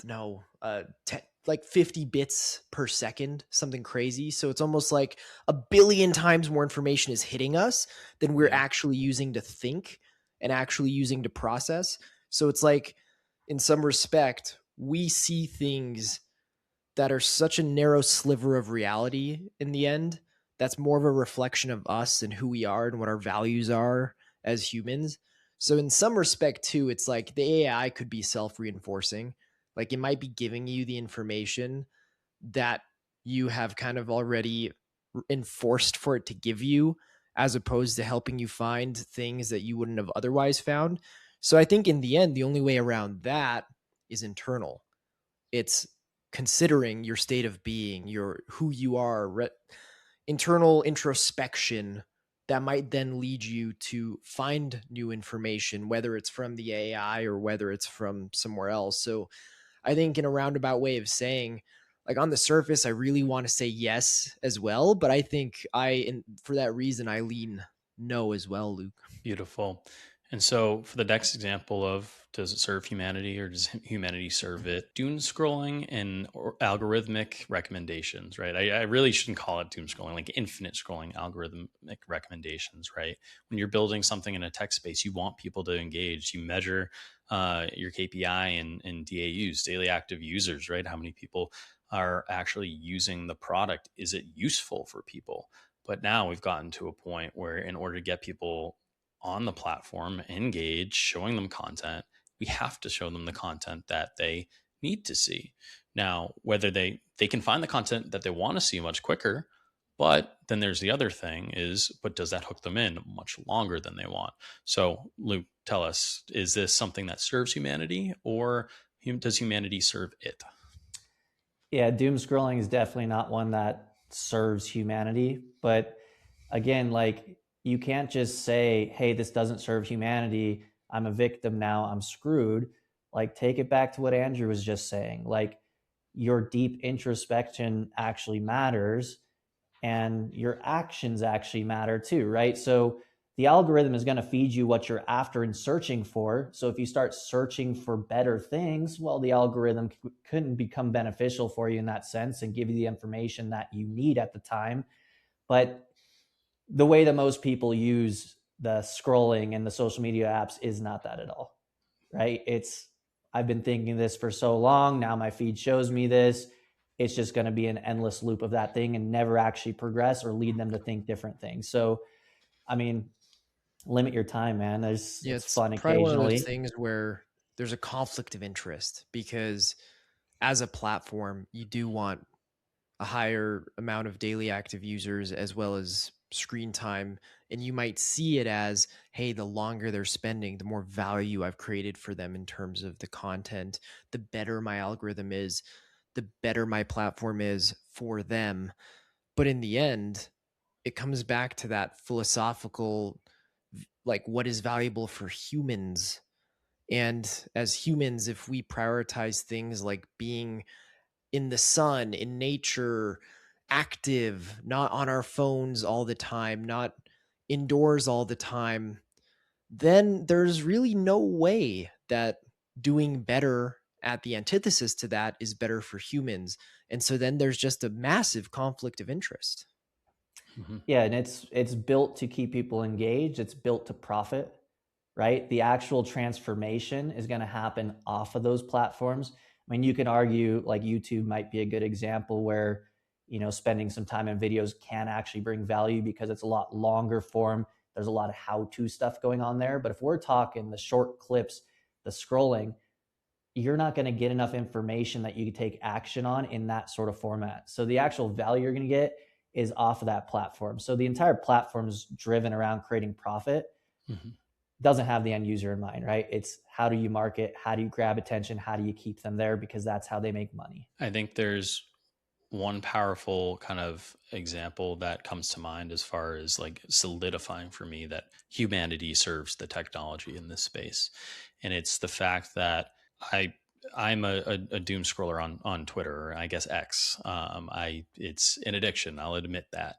no, 10, like 50 bits per second, something crazy. So it's almost like 1 billion times more information is hitting us than we're Yeah. actually using to think and actually using to process. So it's like, in some respect, we see things that are such a narrow sliver of reality in the end. That's more of a reflection of us and who we are and what our values are as humans. So in some respect too, it's like the AI could be self-reinforcing. Like it might be giving you the information that you have kind of already enforced for it to give you, as opposed to helping you find things that you wouldn't have otherwise found. So I think in the end, the only way around that is internal. It's considering your state of being, your who you are, internal introspection that might then lead you to find new information, whether it's from the AI or whether it's from somewhere else. So I think, in a roundabout way of saying, like, on the surface, I really want to say yes as well, but I think for that reason, I lean no as well, Luke. Beautiful. And so, for the next example of does it serve humanity or does humanity serve it? Doom scrolling and or algorithmic recommendations, right? I really shouldn't call it doom scrolling, like infinite scrolling algorithmic recommendations, right? When you're building something in a tech space, you want people to engage. You measure your KPI and DAUs, daily active users, right? How many people are actually using the product? Is it useful for people? But now we've gotten to a point where, in order to get people on the platform, engage, showing them content, we have to show them the content that they need to see. Now, whether they can find the content that they want to see much quicker, but then there's the other thing is, but does that hook them in much longer than they want? So, Luke, tell us, is this something that serves humanity, or does humanity serve it? Yeah, doom scrolling is definitely not one that serves humanity. But again, like, you can't just say, hey, this doesn't serve humanity. I'm a victim now. I'm screwed. Like, take it back to what Andrew was just saying. Like, your deep introspection actually matters, and your actions actually matter too, right? So the algorithm is going to feed you what you're after and searching for. So if you start searching for better things, well, the algorithm couldn't become beneficial for you in that sense and give you the information that you need at the time. But the way that most people use the scrolling and the social media apps is not that at all, right? I've been thinking this for so long. Now my feed shows me this. It's just going to be an endless loop of that thing and never actually progress or lead them to think different things. So, I mean, limit your time, man. Yeah, It's it's fun probably one of those occasionally. things where there's a conflict of interest because as a platform, you do want a higher amount of daily active users as well as screen time. And you might see it as, hey, the longer they're spending, the more value I've created for them in terms of the content, the better my algorithm is, the better my platform is for them. But in the end, it comes back to that philosophical, like, what is valuable for humans. And as humans, if we prioritize things like being in the sun, in nature, active, not on our phones all the time, not indoors all the time, then there's really no way that doing better at the antithesis to that is better for humans. And so then there's just a massive conflict of interest. Mm-hmm. Yeah, and it's built to keep people engaged. It's built to profit, right? The actual transformation is going to happen off of those platforms. I mean, you can argue like YouTube might be a good example where, spending some time in videos can actually bring value because it's a lot longer form. There's a lot of how-to stuff going on there. But if we're talking the short clips, the scrolling, you're not going to get enough information that you can take action on in that sort of format. So the actual value you're going to get is off of that platform. So the entire platform is driven around creating profit. Mm-hmm. Doesn't have the end user in mind, right? It's how do you market? How do you grab attention? How do you keep them there? Because that's how they make money. I think there's one powerful kind of example that comes to mind as far as like solidifying for me that humanity serves the technology in this space. And it's the fact that I I'm a doom scroller on Twitter, or I guess X. It's an addiction. I'll admit that.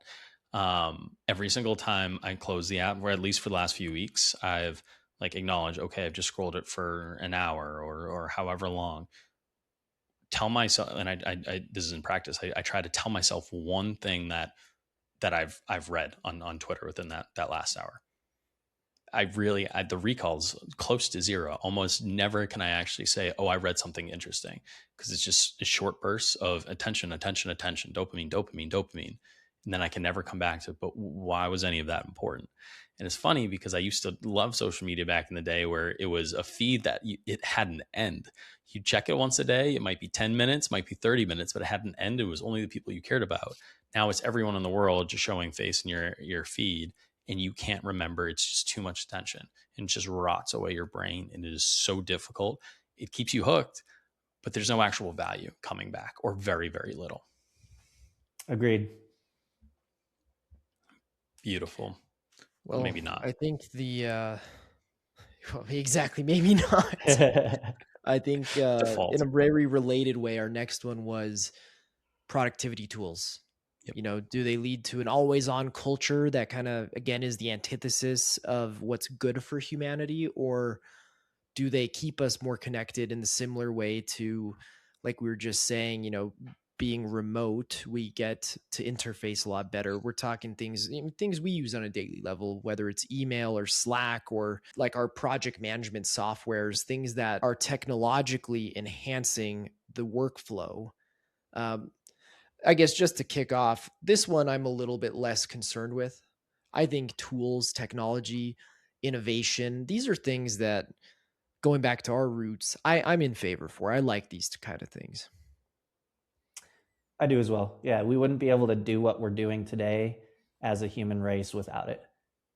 Every single time I close the app, or at least for the last few weeks, I've like acknowledged, okay, I've just scrolled it for an hour or however long. Tell myself, and I this is in practice. I try to tell myself one thing that I've read on Twitter within that last hour. The recall's close to zero. Almost never can I actually say, oh, I read something interesting, because it's just a short bursts of attention, attention, attention, dopamine, dopamine, dopamine. And then I can never come back to, but why was any of that important? And it's funny because I used to love social media back in the day where it was a feed that it had an end. You check it once a day. It might be 10 minutes, might be 30 minutes, but it had an end. It was only the people you cared about. Now it's everyone in the world just showing face in your feed, and you can't remember. It's just too much attention, and it just rots away your brain. And it is so difficult. It keeps you hooked, but there's no actual value coming back, or very, very little. Agreed. Beautiful. Well, Well, maybe not. I think well, exactly, maybe not. I think in Default. a very related way, our next one was productivity tools. Yep. Do they lead to an always on culture that kind of, again, is the antithesis of what's good for humanity? Or do they keep us more connected in the similar way to, like we were just saying, being remote, we get to interface a lot better. We're talking things we use on a daily level, whether it's email or Slack or like our project management softwares, things that are technologically enhancing the workflow. Um, I guess just to kick off, this one I'm a little bit less concerned with. I think tools, technology, innovation, these are things that, going back to our roots, I'm in favor for. I like these kind of things. I do as well. Yeah, we wouldn't be able to do what we're doing today as a human race without it,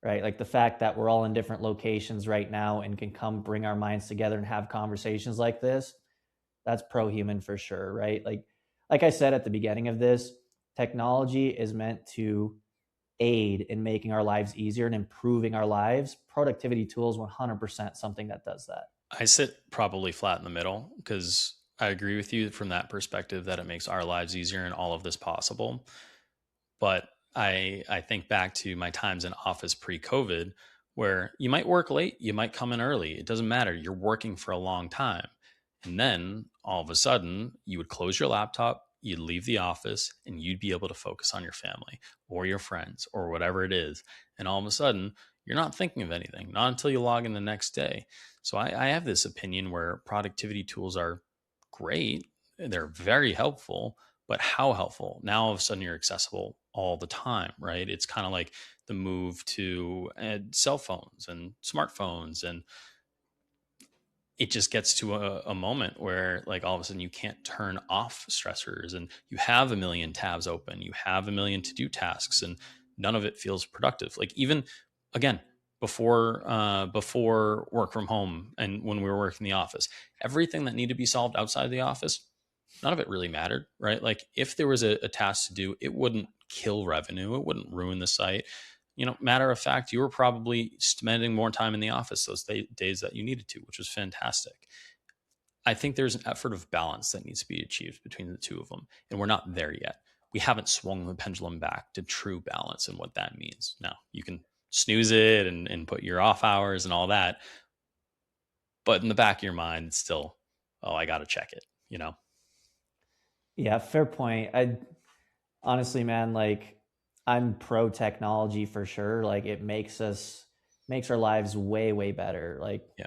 right? Like the fact that we're all in different locations right now and can come bring our minds together and have conversations like this, that's pro-human for sure, right? Like I said at the beginning of this, technology is meant to aid in making our lives easier and improving our lives. Productivity tools 100% something that does that. I sit probably flat in the middle because I agree with you from that perspective that it makes our lives easier and all of this possible. But I think back to my times in office pre-COVID where you might work late, you might come in early. It doesn't matter. You're working for a long time. And then all of a sudden, you would close your laptop, you'd leave the office, and you'd be able to focus on your family or your friends or whatever it is. And all of a sudden, you're not thinking of anything, not until you log in the next day. So I have this opinion where productivity tools are great, they're very helpful, but how helpful? Now all of a sudden you're accessible all the time, right? It's kind of like the move to cell phones and smartphones, and it just gets to a moment where like all of a sudden you can't turn off stressors and you have a million tabs open, you have a million to-do tasks, and none of it feels productive. Like even again, before work from home and when we were working in the office, everything that needed to be solved outside the office, none of it really mattered, right? Like if there was a task to do, it wouldn't kill revenue, it wouldn't ruin the site. Matter of fact, you were probably spending more time in the office those days that you needed to, which was fantastic. I think there's an effort of balance that needs to be achieved between the two of them, and we're not there yet. We haven't swung the pendulum back to true balance and what that means. Now, you can snooze it and put your off hours and all that, but in the back of your mind, it's still, oh, I got to check it. Yeah, fair point. I honestly, man, like I'm pro technology for sure. Like it makes our lives way, way better. Like, Yeah.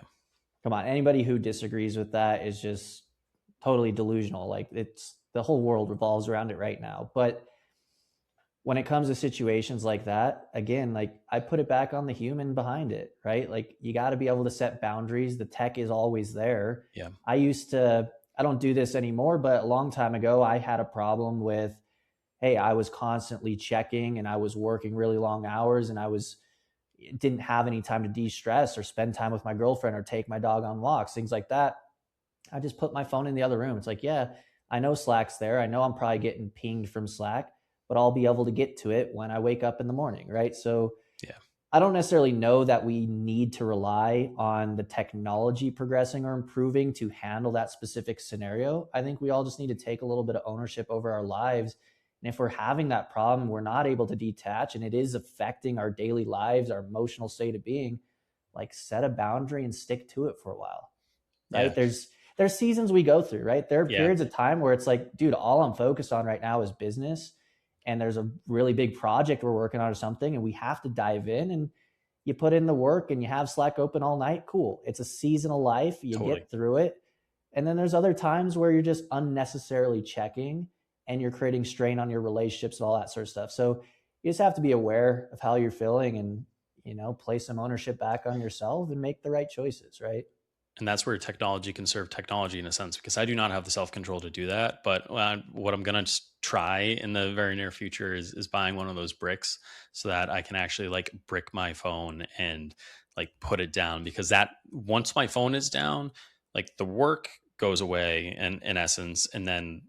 come on, anybody who disagrees with that is just totally delusional. Like it's the whole world revolves around it right now. But when it comes to situations like that, again, like I put it back on the human behind it, right? Like you got to be able to set boundaries. The tech is always there. Yeah. I don't do this anymore, but a long time ago, I had a problem with, hey, I was constantly checking and I was working really long hours and didn't have any time to de-stress or spend time with my girlfriend or take my dog on walks, things like that. I just put my phone in the other room. It's like, yeah, I know Slack's there. I know I'm probably getting pinged from Slack, but I'll be able to get to it when I wake up in the morning, right? So Yeah. I don't necessarily know that we need to rely on the technology progressing or improving to handle that specific scenario. I think we all just need to take a little bit of ownership over our lives. And if we're having that problem, we're not able to detach and it is affecting our daily lives, our emotional state of being, like set a boundary and stick to it for a while, right? Yeah. There's seasons we go through, right? There are Yeah. periods of time where it's like, dude, all I'm focused on right now is business. And there's a really big project we're working on or something, and we have to dive in and you put in the work and you have Slack open all night. Cool. It's a seasonal life. You Totally. get through it. And then there's other times where you're just unnecessarily checking and you're creating strain on your relationships and all that sort of stuff. So you just have to be aware of how you're feeling and, place some ownership back on yourself and make the right choices, right? And that's where technology can serve technology in a sense, because I do not have the self-control to do that. But what I'm going to try in the very near future is buying one of those bricks so that I can actually like brick my phone and like put it down, because that once my phone is down, like the work goes away and in essence, and then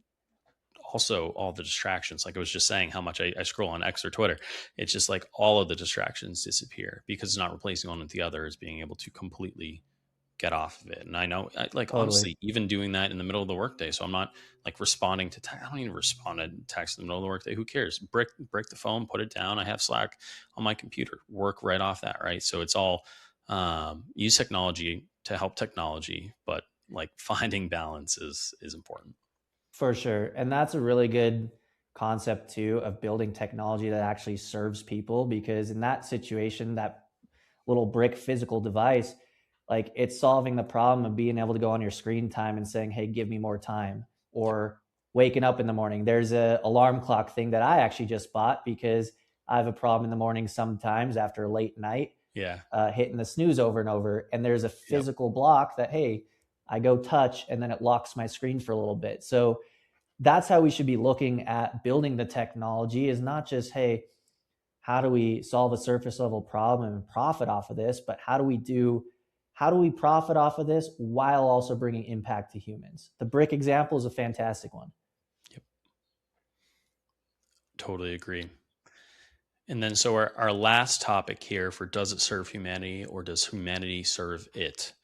also all the distractions. Like I was just saying, how much I scroll on X or Twitter. It's just like all of the distractions disappear because it's not replacing one with the other. It's being able to completely get off of it. And I know, like, Totally. honestly, even doing that in the middle of the workday. So I'm not like responding to I don't even respond to text in the middle of the workday. Who cares? Break the phone, put it down. I have Slack on my computer, work right off that. Right. So it's all use technology to help technology, but like finding balance is important. For sure. And that's a really good concept too of building technology that actually serves people, because in that situation, that little brick physical device, like it's solving the problem of being able to go on your screen time and saying, "Hey, give me more time," Yep. or waking up in the morning. There's a alarm clock thing that I actually just bought because I have a problem in the morning sometimes after a late night, Yeah. hitting the snooze over and over. And there's a Yep. physical block that, hey, I go touch and then it locks my screen for a little bit. So that's how we should be looking at building the technology, is not just, hey, how do we solve a surface level problem and profit off of this, but how do we profit off of this while also bringing impact to humans? The brick example is a fantastic one. Yep. Totally agree. And then, so our last topic here for does it serve humanity or does humanity serve it?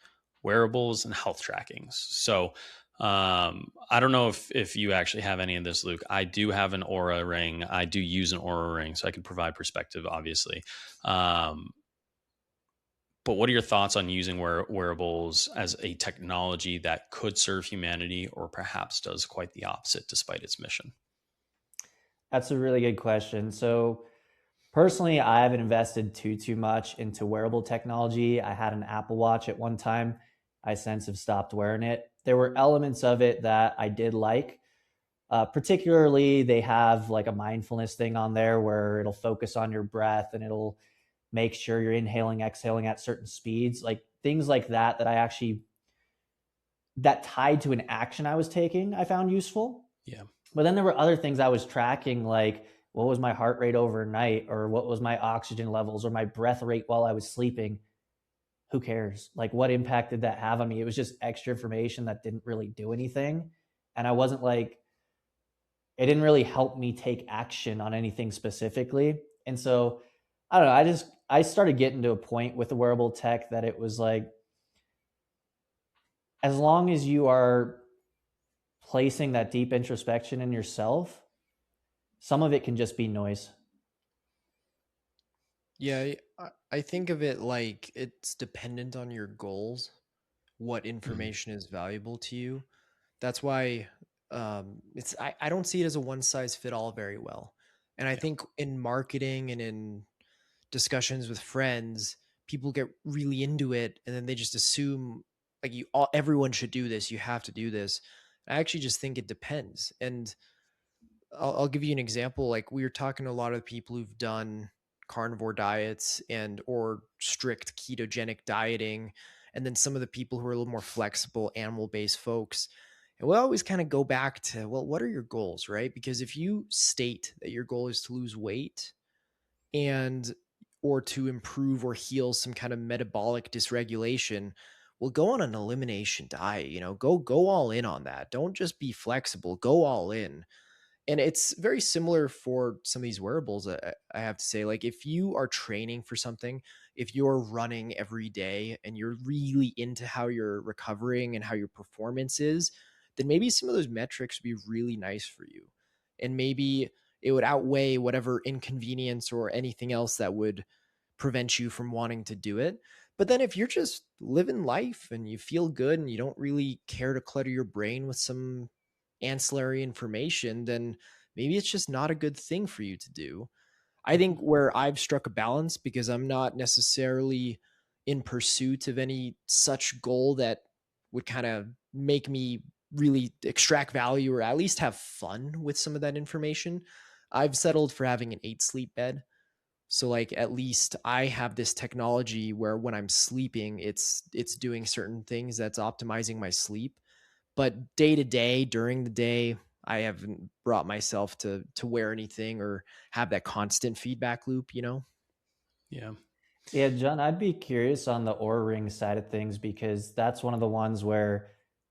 Wearables and health trackings. So, I don't know if you actually have any of this, Luke. I do have an Aura ring. I do use an Aura ring, so I can provide perspective, obviously. Um, but what are your thoughts on using wearables as a technology that could serve humanity or perhaps does quite the opposite despite its mission? That's a really good question. So personally, I haven't invested too much into wearable technology. I had an Apple Watch at one time. I since have stopped wearing it. There were elements of it that I did like. Particularly, they have like a mindfulness thing on there where it'll focus on your breath and it'll make sure you're inhaling, exhaling at certain speeds, like things like that, that I actually, that tied to an action I was taking, I found useful. Yeah. But then there were other things I was tracking, like what was my heart rate overnight, or what was my oxygen levels, or my breath rate while I was sleeping. Who cares? Like, what impact did that have on me? It was just extra information that didn't really do anything. And I wasn't like, it didn't really help me take action on anything specifically. And so I don't know, I started getting to a point with the wearable tech that it was like, as long as you are placing that deep introspection in yourself, some of it can just be noise. Yeah, I think of it like it's dependent on your goals, what Mhm. information is valuable to you. That's why I don't see it as a one size fit all very well. And I Yeah. think in marketing and in discussions with friends, people get really into it and then they just assume like everyone should do this, you have to do this. I actually just think it depends. And I'll give you an example. Like we were talking to a lot of people who've done carnivore diets and or strict ketogenic dieting, and then some of the people who are a little more flexible animal based folks. And we always kind of go back to, well, what are your goals, right? Because if you state that your goal is to lose weight and or to improve or heal some kind of metabolic dysregulation, well, go on an elimination diet. Go all in on that. Don't just be flexible. Go all in. And it's very similar for some of these wearables. I have to say, like, if you are training for something, if you're running every day and you're really into how you're recovering and how your performance is, then maybe some of those metrics would be really nice for you. And maybe it would outweigh whatever inconvenience or anything else that would prevent you from wanting to do it. But then if you're just living life and you feel good and you don't really care to clutter your brain with some ancillary information, then maybe it's just not a good thing for you to do. I think where I've struck a balance, because I'm not necessarily in pursuit of any such goal that would kind of make me really extract value or at least have fun with some of that information. I've settled for having an 8 sleep bed. So like at least I have this technology where when I'm sleeping, it's doing certain things that's optimizing my sleep. But day to day, during the day, I haven't brought myself to wear anything or have that constant feedback loop. Yeah. Yeah, John, I'd be curious on the Oura Ring side of things, because that's one of the ones where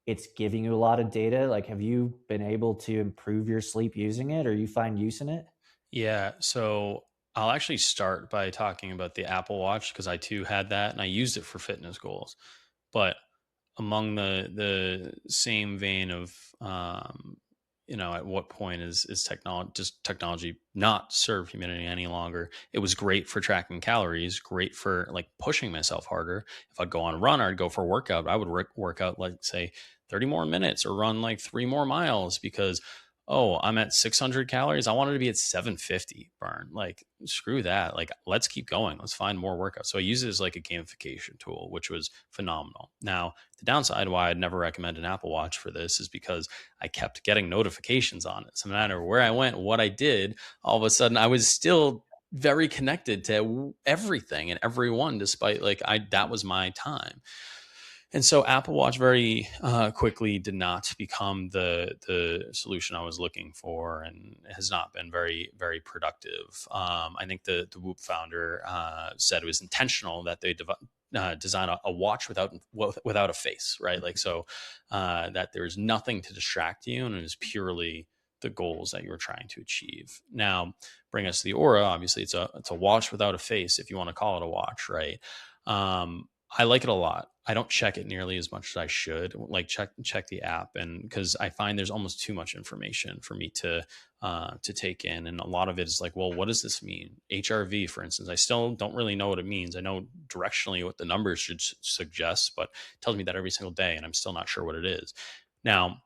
it's giving you a lot of data. Like, have you been able to improve your sleep using it, or you find use in it? Yeah. So I'll actually start by talking about the Apple Watch because I too had that and I used it for fitness goals. But among the same vein of at what point is technology not serve humanity any longer? It was great for tracking calories, great for like pushing myself harder. If I'd go on a run or I'd go for a workout, I would work out like say 30 more minutes or run like 3 more miles because I'm at 600 calories. I wanted to be at 750 burn. Like, screw that. Like, let's keep going. Let's find more workouts. So I use it as like a gamification tool, which was phenomenal. Now, the downside why I'd never recommend an Apple Watch for this is because I kept getting notifications on it. So no matter where I went, what I did, all of a sudden I was still very connected to everything and everyone, despite like that was my time. And so Apple Watch very quickly did not become the solution I was looking for, and has not been very very productive. I think the Whoop founder said it was intentional that they design a watch without a face, right? Like so that there's nothing to distract you, and it is purely the goals that you were trying to achieve. Now, bring us to the Aura. Obviously, it's a watch without a face, if you want to call it a watch, right? I like it a lot. I don't check it nearly as much as I should. Like check the app, and because I find there's almost too much information for me to take in, and a lot of it is like, well, what does this mean? HRV, for instance, I still don't really know what it means. I know directionally what the numbers should suggest, but it tells me that every single day, and I'm still not sure what it is. Now,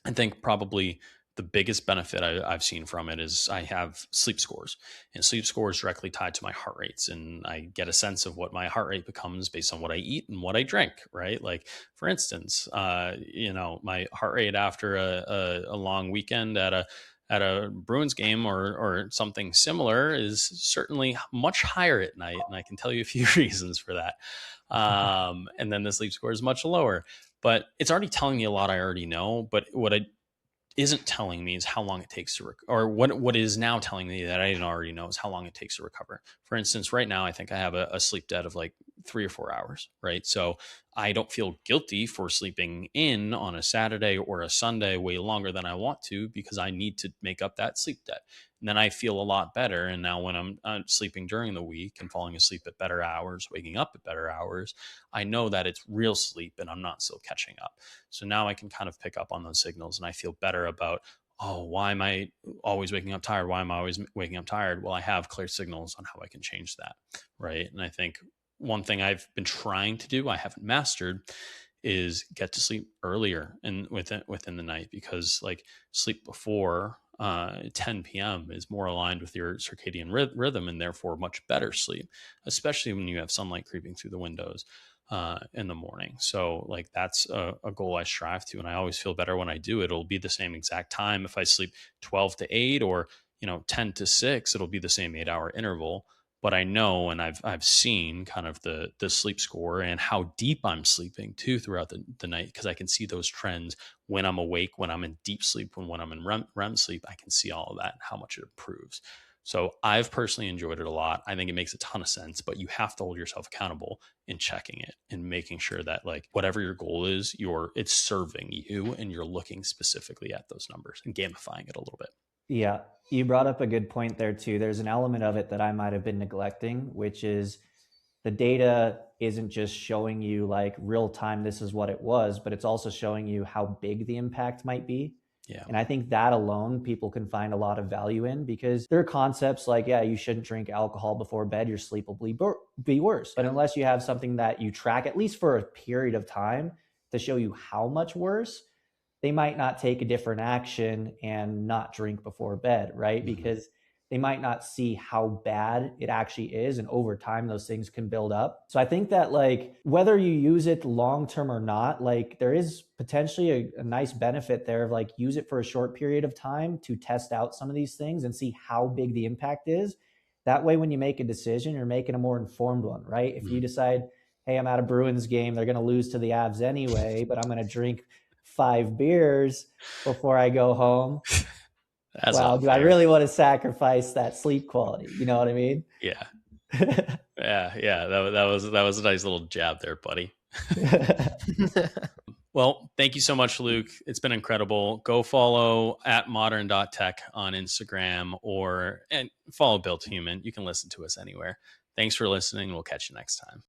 I think probably the biggest benefit I've seen from it is I have sleep scores, and sleep scores directly tied to my heart rates. And I get a sense of what my heart rate becomes based on what I eat and what I drink, right? Like, for instance, my heart rate after a long weekend at a Bruins game or something similar is certainly much higher at night. And I can tell you a few reasons for that. And then the sleep score is much lower, but it's already telling me a lot I already know. But what I isn't telling me is how long it takes to or what is now telling me that I didn't already know is how long it takes to recover. For instance, right now, I think I have a sleep debt of like 3 or 4 hours, right? So I don't feel guilty for sleeping in on a Saturday or a Sunday way longer than I want to, because I need to make up that sleep debt. And then I feel a lot better. And now when I'm sleeping during the week and falling asleep at better hours, waking up at better hours, I know that it's real sleep and I'm not still catching up. So now I can kind of pick up on those signals, and I feel better about, why am I always waking up tired? Why am I always waking up tired? Well, I have clear signals on how I can change that, right? And I think one thing I've been trying to do, I haven't mastered, is get to sleep earlier and within the night, because like sleep before 10 p.m. is more aligned with your circadian rhythm, and therefore much better sleep, especially when you have sunlight creeping through the windows in the morning. So like that's a goal I strive to, and I always feel better when I do it. It'll be the same exact time. If I sleep 12 to 8 or 10 to 6, it'll be the same 8-hour interval. But I know, and I've seen kind of the sleep score and how deep I'm sleeping too throughout the night, because I can see those trends when I'm awake, when I'm in deep sleep, when I'm in REM sleep. I can see all of that and how much it improves. So I've personally enjoyed it a lot. I think it makes a ton of sense, but you have to hold yourself accountable in checking it and making sure that like whatever your goal is, it's serving you, and you're looking specifically at those numbers and gamifying it a little bit. Yeah, you brought up a good point there too. There's an element of it that I might have been neglecting, which is the data isn't just showing you like real time, this is what it was, but it's also showing you how big the impact might be. Yeah. And I think that alone people can find a lot of value in, because there are concepts like, yeah, you shouldn't drink alcohol before bed, your sleep will be worse. But unless you have something that you track, at least for a period of time, to show you how much worse, they might not take a different action and not drink before bed, right? Mm-hmm. Because they might not see how bad it actually is. And over time, those things can build up. So I think that like, whether you use it long-term or not, like there is potentially a nice benefit there of like, use it for a short period of time to test out some of these things and see how big the impact is. That way, when you make a decision, you're making a more informed one, right? If you decide, hey, I'm at a Bruins game, they're going to lose to the Avs anyway, but I'm going to drink 5 beers before I go home. Do I really want to sacrifice that sleep quality? You know what I mean? Yeah. Yeah. That was a nice little jab there, buddy. Well, thank you so much, Luke. It's been incredible. Go follow at Modern.tech on Instagram and follow Built Human. You can listen to us anywhere. Thanks for listening. We'll catch you next time.